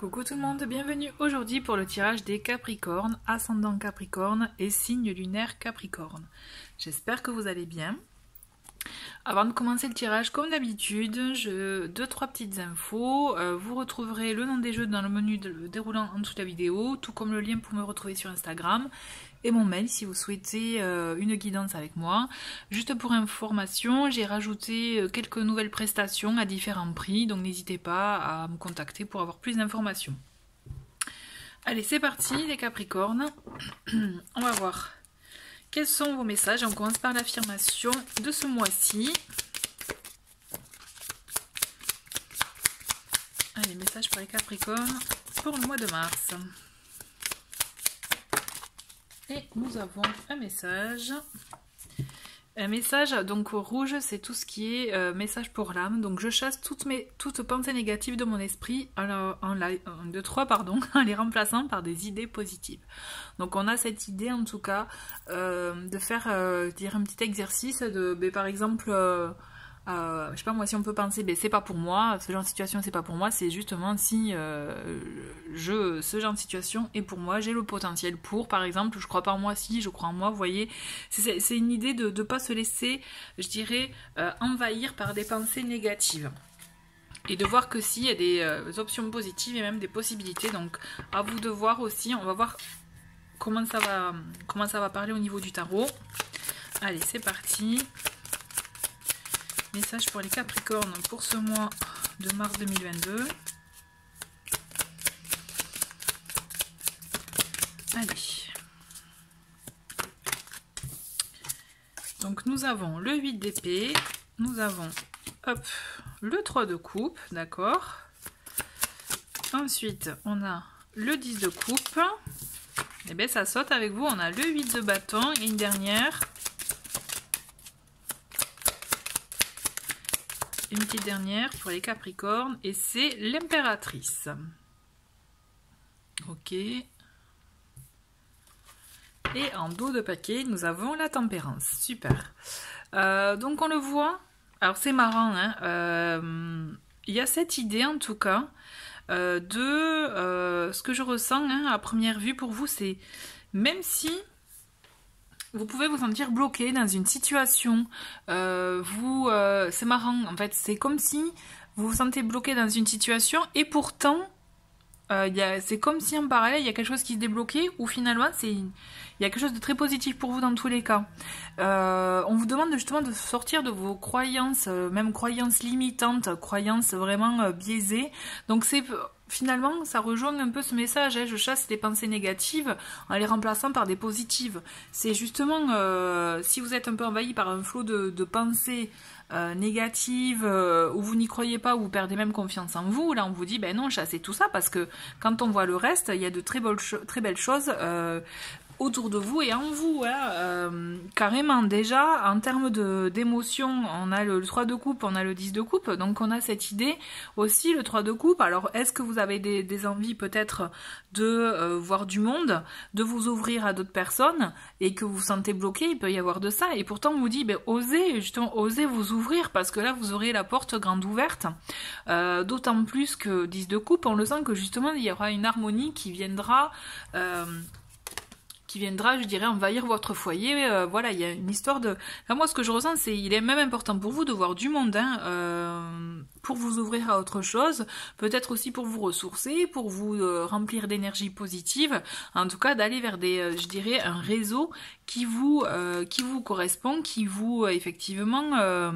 Coucou tout le monde, bienvenue aujourd'hui pour le tirage des Capricornes, ascendant Capricorne et signe lunaire Capricorne. J'espère que vous allez bien. Avant de commencer le tirage, comme d'habitude, deux, trois petites infos. Vous retrouverez le nom des jeux dans le menu déroulant en dessous de la vidéo, tout comme le lien pour me retrouver sur Instagram et mon mail si vous souhaitez une guidance avec moi. Juste pour information, j'ai rajouté quelques nouvelles prestations à différents prix, donc n'hésitez pas à me contacter pour avoir plus d'informations. Allez, c'est parti les Capricornes. On va voir. Quels sont vos messages? On commence par l'affirmation de ce mois-ci. Allez, message pour les Capricornes pour le mois de mars. Et nous avons un message. Un message, donc au rouge, c'est tout ce qui est message pour l'âme. Donc je chasse toutes pensées négatives de mon esprit en les remplaçant par des idées positives. Donc on a cette idée en tout cas de faire dire un petit exercice de, par exemple, je sais pas moi, si on peut penser, c'est pas pour moi, ce genre de situation c'est pas pour moi, c'est justement si ce genre de situation est pour moi, j'ai le potentiel pour, par exemple, je crois pas en moi, si je crois en moi, vous voyez, c'est une idée de ne pas se laisser, je dirais, envahir par des pensées négatives. Et de voir que s'il y a des options positives et même des possibilités, donc à vous de voir aussi, on va voir comment ça va parler au niveau du tarot. Allez, c'est parti. Message pour les Capricornes pour ce mois de mars 2022. Allez. Donc nous avons le 8 d'épée, nous avons le 3 de coupe, d'accord. Ensuite, on a le 10 de coupe. Et bien ça saute avec vous, on a le 8 de bâton et une dernière. Une petite dernière pour les Capricornes et c'est l'impératrice. Ok. Et en dos de paquet, nous avons la tempérance. Super. Donc on le voit. Alors c'est marrant, hein. Il y a cette idée en tout cas de ce que je ressens à première vue pour vous, c'est même si vous pouvez vous sentir bloqué dans une situation, c'est marrant en fait, c'est comme si vous vous sentez bloqué dans une situation et pourtant c'est comme si en parallèle il y a quelque chose qui se débloquait ou finalement il y a quelque chose de très positif pour vous dans tous les cas. On vous demande justement de sortir de vos croyances, même croyances limitantes, croyances vraiment biaisées. Donc c'est finalement, ça rejoint un peu ce message, hein, je chasse les pensées négatives en les remplaçant par des positives. C'est justement, si vous êtes un peu envahi par un flot de pensées négatives, où vous n'y croyez pas, où vous perdez même confiance en vous, là on vous dit, ben non, chassez tout ça, parce que quand on voit le reste, il y a de très belles choses autour de vous et en vous, hein, carrément. Déjà en termes d'émotion, on a le 3 de coupe, on a le 10 de coupe, donc on a cette idée aussi, le 3 de coupe. Alors est-ce que vous avez des envies peut-être de voir du monde, de vous ouvrir à d'autres personnes et que vous vous sentez bloqué? Il peut y avoir de ça, et pourtant on vous dit, osez, justement, osez vous ouvrir, parce que là vous aurez la porte grande ouverte, d'autant plus que 10 de coupe, on le sent que justement il y aura une harmonie qui viendra, je dirais, envahir votre foyer. Voilà, il y a une histoire de... Enfin, moi, ce que je ressens, c'est il est même important pour vous de voir du monde, hein, pour vous ouvrir à autre chose, peut-être aussi pour vous ressourcer, pour vous remplir d'énergie positive, en tout cas d'aller vers je dirais, un réseau qui vous correspond, qui vous, effectivement...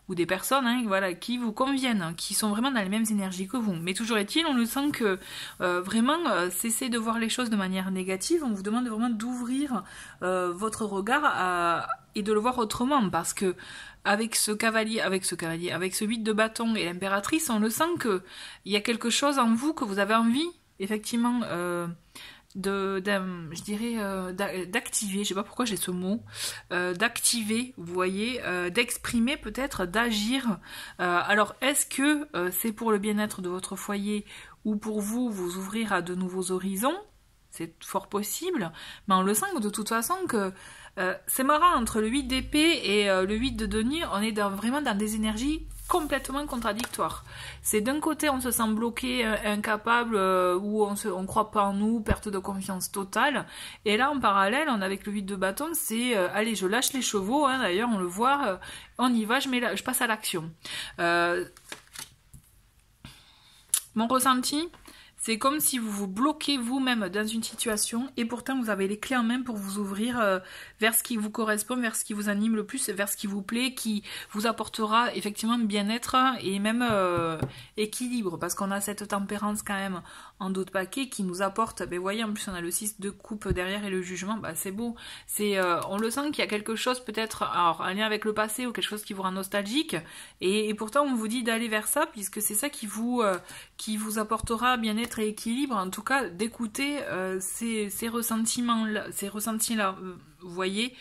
ou des personnes, hein, voilà, qui vous conviennent, qui sont vraiment dans les mêmes énergies que vous. Mais toujours est-il, on le sent que vraiment, cessez de voir les choses de manière négative, on vous demande vraiment d'ouvrir votre regard et de le voir autrement, parce que avec ce 8 de bâton et l'impératrice, on le sent que il y a quelque chose en vous que vous avez envie, effectivement, je dirais d'activer, je sais pas pourquoi j'ai ce mot, d'activer, vous voyez, d'exprimer peut-être, d'agir. Alors est-ce que c'est pour le bien-être de votre foyer ou pour vous ouvrir à de nouveaux horizons? C'est fort possible, mais on le sent de toute façon que c'est marrant, entre le 8 d'épée et le 8 de denier, on est vraiment dans des énergies complètement contradictoire. C'est d'un côté on se sent bloqué, incapable, ou on croit pas en nous, perte de confiance totale, et là en parallèle on avec le 8 de bâton, c'est allez, je lâche les chevaux, hein, d'ailleurs on le voit, on y va, je passe à l'action. Mon ressenti, c'est comme si vous vous bloquez vous-même dans une situation et pourtant vous avez les clés en main pour vous ouvrir vers ce qui vous correspond, vers ce qui vous anime le plus, vers ce qui vous plaît, qui vous apportera effectivement bien-être et même équilibre, parce qu'on a cette tempérance quand même en dos de paquet qui nous apporte, ben voyez, en plus on a le 6 de coupe derrière et le jugement, bah c'est beau, on le sent qu'il y a quelque chose peut-être, alors un lien avec le passé ou quelque chose qui vous rend nostalgique, et pourtant on vous dit d'aller vers ça, puisque c'est ça qui vous apportera bien-être et équilibre, en tout cas d'écouter ces ressentiments-là, vous voyez.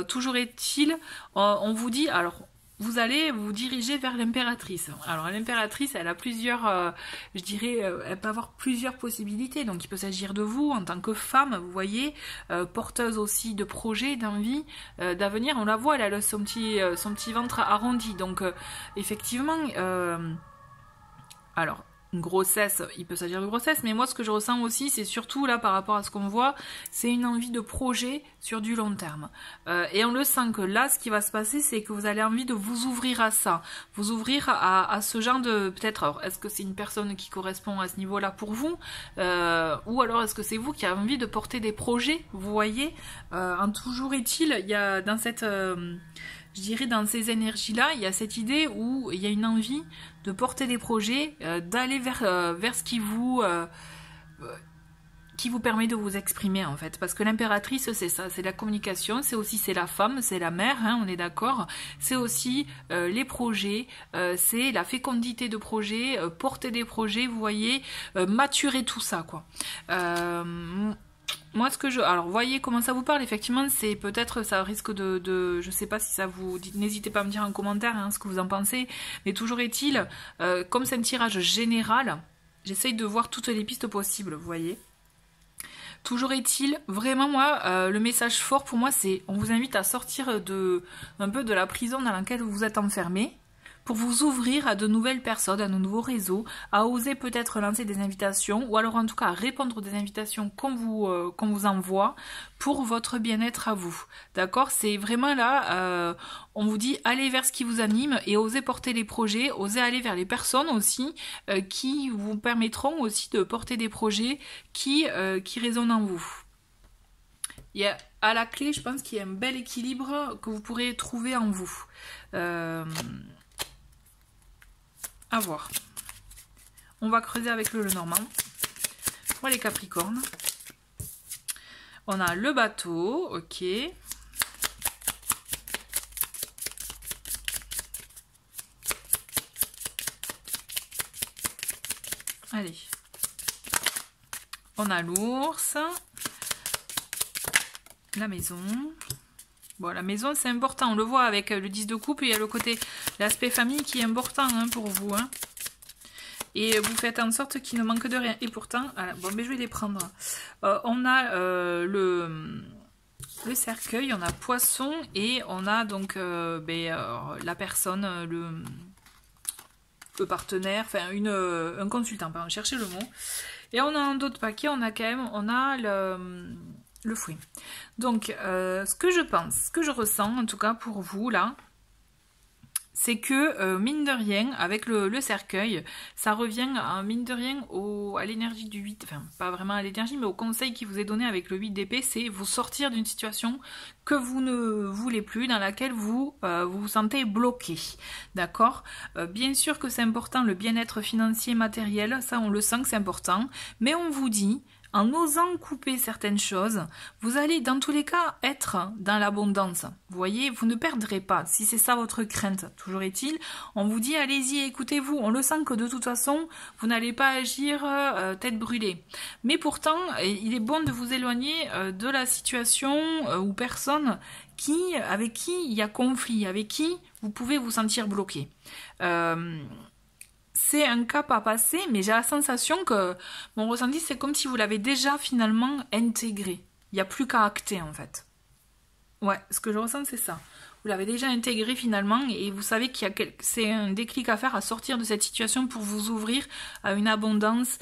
Toujours est-il, on vous dit, alors vous allez vous diriger vers l'impératrice. Alors l'impératrice, elle a plusieurs, je dirais, elle peut avoir plusieurs possibilités. Donc il peut s'agir de vous en tant que femme, vous voyez, porteuse aussi de projets, d'envie, d'avenir. On la voit, elle a son petit ventre arrondi. Donc effectivement, alors une grossesse, il peut s'agir de grossesse, mais moi ce que je ressens aussi, c'est surtout là par rapport à ce qu'on voit, c'est une envie de projet sur du long terme. Et on le sent que là, ce qui va se passer, c'est que vous avez envie de vous ouvrir à ça, vous ouvrir à ce genre de, peut-être, alors est-ce que c'est une personne qui correspond à ce niveau-là pour vous, ou alors est-ce que c'est vous qui avez envie de porter des projets, vous voyez, toujours est-il, il y a dans cette... je dirais dans ces énergies-là, il y a cette idée où il y a une envie de porter des projets, d'aller vers ce qui vous permet de vous exprimer en fait. Parce que l'impératrice, c'est ça, c'est la communication, c'est la femme, c'est la mère, hein, on est d'accord. C'est aussi les projets, c'est la fécondité de projets, porter des projets, vous voyez, maturer tout ça, quoi. Moi, alors, voyez comment ça vous parle, effectivement, c'est peut-être, ça risque je sais pas si ça vous dit, n'hésitez pas à me dire en commentaire hein, ce que vous en pensez, mais toujours est-il, comme c'est un tirage général, j'essaye de voir toutes les pistes possibles, vous voyez. Toujours est-il, vraiment moi, le message fort pour moi, c'est, on vous invite à sortir un peu de la prison dans laquelle vous vous êtes enfermé, pour vous ouvrir à de nouvelles personnes, à de nouveaux réseaux, à oser peut-être lancer des invitations, ou alors en tout cas à répondre aux des invitations qu'on vous envoie pour votre bien-être à vous. D'accord? C'est vraiment là, on vous dit allez vers ce qui vous anime et osez porter les projets, osez aller vers les personnes aussi qui vous permettront aussi de porter des projets qui résonnent en vous. Il y a à la clé, je pense qu'il y a un bel équilibre que vous pourrez trouver en vous. À voir. On va creuser avec le Lenormand. Pour les Capricornes. On a le bateau, ok. Allez. On a l'ours. La maison. Bon, la maison, c'est important. On le voit avec le 10 de coupe. Il y a le côté, l'aspect famille qui est important hein, pour vous. Hein. Et vous faites en sorte qu'il ne manque de rien. Et pourtant, voilà, bon, mais je vais les prendre. On a le cercueil, on a poisson et on a donc la personne, le partenaire, enfin un consultant, pardon, cherchez le mot. Et on a un autre paquet, on a le fruit. Donc, ce que je pense, ce que je ressens, en tout cas pour vous, là, c'est que, mine de rien, avec le cercueil, ça revient, mine de rien, à l'énergie du 8, enfin, pas vraiment à l'énergie, mais au conseil qui vous est donné avec le 8 d'épée, c'est vous sortir d'une situation que vous ne voulez plus, dans laquelle vous vous sentez bloqué, d'accord? Bien sûr que c'est important, le bien-être financier, matériel, ça on le sent que c'est important, mais on vous dit... En osant couper certaines choses, vous allez dans tous les cas être dans l'abondance. Vous voyez, vous ne perdrez pas. Si c'est ça votre crainte, toujours est-il, on vous dit allez-y, écoutez-vous. On le sent que de toute façon, vous n'allez pas agir tête brûlée. Mais pourtant, il est bon de vous éloigner de la situation ou personne avec qui il y a conflit, avec qui vous pouvez vous sentir bloqué. C'est un cap à passer, mais j'ai la sensation que mon ressenti, c'est comme si vous l'avez déjà finalement intégré. Il n'y a plus qu'à acter, en fait. Ouais, ce que je ressens, c'est ça. vous l'avez déjà intégré finalement et vous savez qu'il y a c'est un déclic à faire, à sortir de cette situation pour vous ouvrir à une abondance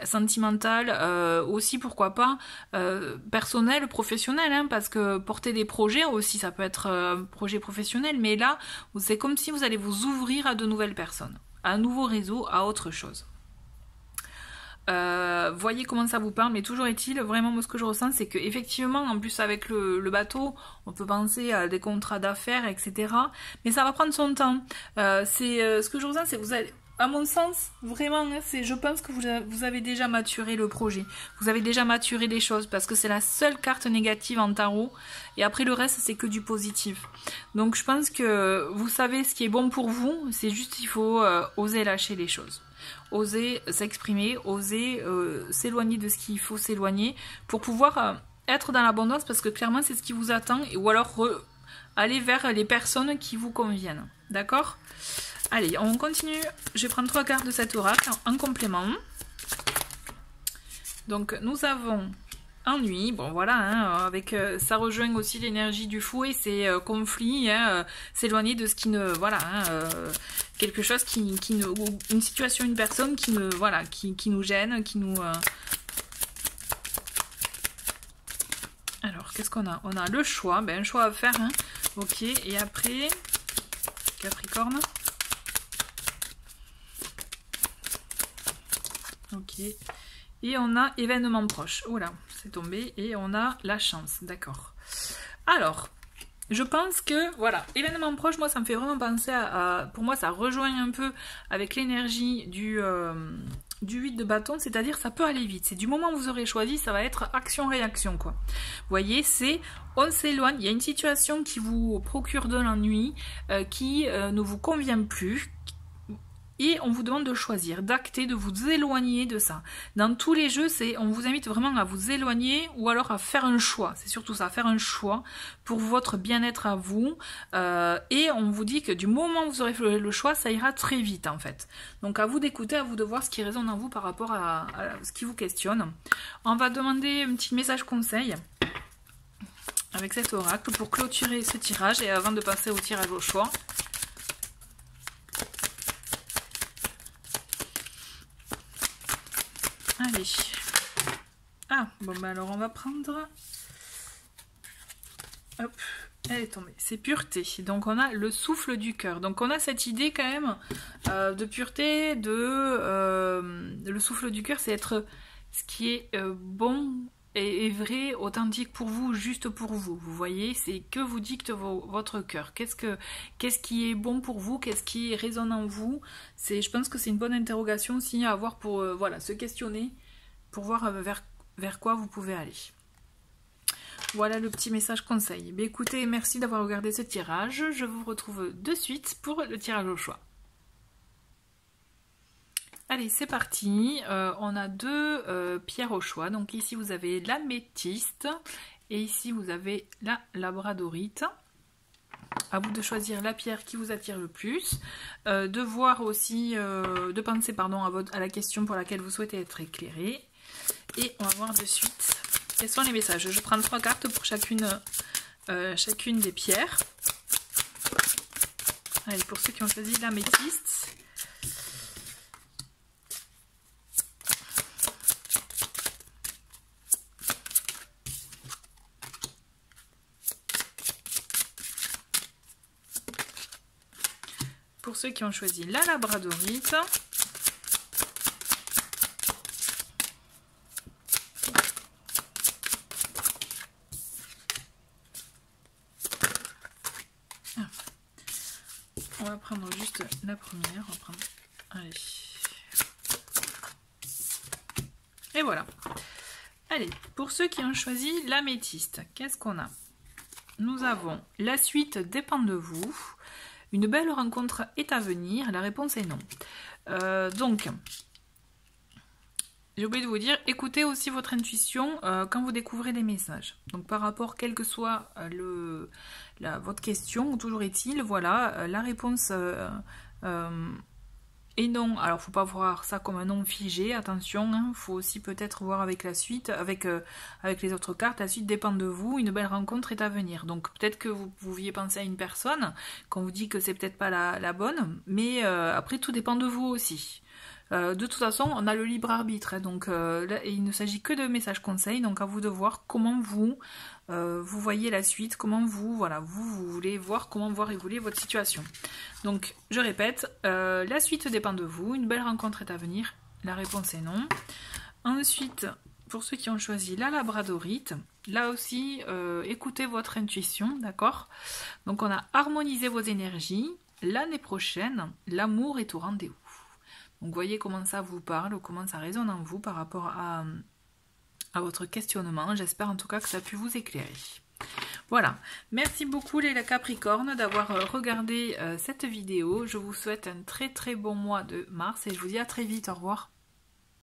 sentimentale, aussi pourquoi pas personnelle, professionnelle, hein, parce que porter des projets aussi, ça peut être un projet professionnel, mais là, c'est comme si vous allez vous ouvrir à de nouvelles personnes, à un nouveau réseau, à autre chose. Voyez comment ça vous parle, mais toujours est-il, vraiment moi ce que je ressens c'est que effectivement en plus avec le bateau on peut penser à des contrats d'affaires etc, mais ça va prendre son temps. Ce que je ressens c'est que vous allez, à mon sens vraiment je pense que vous avez déjà maturé le projet, vous avez déjà maturé les choses parce que c'est la seule carte négative en tarot et après le reste c'est que du positif, donc je pense que vous savez ce qui est bon pour vous, c'est juste il faut oser lâcher les choses, oser s'exprimer, oser s'éloigner de ce qu'il faut s'éloigner pour pouvoir être dans l'abondance parce que clairement c'est ce qui vous attend, ou alors aller vers les personnes qui vous conviennent. D'accord? Allez, on continue. Je vais prendre 3 cartes de cet oracle en complément. Donc nous avons ennui, bon voilà, hein, avec ça rejoint aussi l'énergie du fouet, c'est conflit, hein, s'éloigner de ce qui ne, voilà, hein, quelque chose qui ne, une situation, une personne qui ne, voilà, qui nous gêne, qui nous. Alors qu'est-ce qu'on a? On a le choix, un choix à faire, hein. Ok, et après Capricorne. Ok. Et on a événement proche. Oh là, c'est tombé. Et on a la chance. D'accord. Alors, je pense que, voilà, événement proche, moi, ça me fait vraiment penser à pour moi, ça rejoint un peu avec l'énergie du 8 de bâton. C'est-à-dire, ça peut aller vite. C'est du moment où vous aurez choisi, ça va être action-réaction, quoi. Vous voyez, c'est, on s'éloigne. Il y a une situation qui vous procure de l'ennui, qui ne vous convient plus. Et on vous demande de choisir, d'acter, de vous éloigner de ça. Dans tous les jeux, on vous invite vraiment à vous éloigner ou alors à faire un choix. C'est surtout ça, faire un choix pour votre bien-être à vous. Et on vous dit que du moment où vous aurez fait le choix, ça ira très vite en fait. Donc à vous d'écouter, à vous de voir ce qui résonne en vous par rapport à ce qui vous questionne. On va demander un petit message conseil avec cet oracle pour clôturer ce tirage et avant de passer au tirage au choix. Allez. Ah, bon bah alors on va prendre... Hop, elle est tombée. C'est pureté. Donc on a le souffle du cœur. Donc on a cette idée quand même de pureté, le souffle du cœur, c'est être ce qui est bon et vrai, authentique pour vous, juste pour vous. Vous voyez, c'est que vous dicte votre cœur. Qu'est-ce qui est bon pour vous? Qu'est-ce qui résonne en vous? Je pense que c'est une bonne interrogation aussi à avoir pour voilà, se questionner, pour voir vers quoi vous pouvez aller. Voilà le petit message conseil. Mais écoutez, merci d'avoir regardé ce tirage. Je vous retrouve de suite pour le tirage au choix. Allez, c'est parti. On a 2 pierres au choix. Donc ici, vous avez l'améthyste et ici, vous avez la labradorite. À vous de choisir la pierre qui vous attire le plus. De voir aussi, de penser pardon, à la question pour laquelle vous souhaitez être éclairé. Et on va voir de suite quels sont les messages. Je prends 3 cartes pour chacune des pierres. Allez, pour ceux qui ont choisi l'améthyste. Pour ceux qui ont choisi la labradorite. On va prendre juste la première. On va prendre... Allez. Et voilà. Allez, pour ceux qui ont choisi l'améthyste, qu'est-ce qu'on a? Nous avons la suite dépend de vous. Une belle rencontre est à venir. La réponse est non. Donc, j'ai oublié de vous dire, écoutez aussi votre intuition quand vous découvrez des messages. Donc par rapport, quelle que soit votre question, toujours est-il, voilà, la réponse et non. Alors, faut pas voir ça comme un non figé, attention, hein. Faut aussi peut-être voir avec la suite, avec les autres cartes, la suite dépend de vous, une belle rencontre est à venir. Donc, peut-être que vous pouviez penser à une personne, qu'on vous dit que c'est peut-être pas la bonne, mais après, tout dépend de vous aussi. De toute façon, on a le libre arbitre, hein, donc là, il ne s'agit que de messages conseils, donc à vous de voir comment vous voyez la suite, comment vous voulez voir, comment voir évoluer votre situation. Donc, je répète, la suite dépend de vous, une belle rencontre est à venir, la réponse est non. Ensuite, pour ceux qui ont choisi la labradorite, là aussi, écoutez votre intuition, d'accord? Donc, on a harmonisé vos énergies, l'année prochaine, l'amour est au rendez-vous. Donc, voyez comment ça vous parle, ou comment ça résonne en vous par rapport à votre questionnement. J'espère en tout cas que ça a pu vous éclairer. Voilà, merci beaucoup les Capricornes d'avoir regardé cette vidéo. Je vous souhaite un très très bon mois de mars et je vous dis à très vite, au revoir.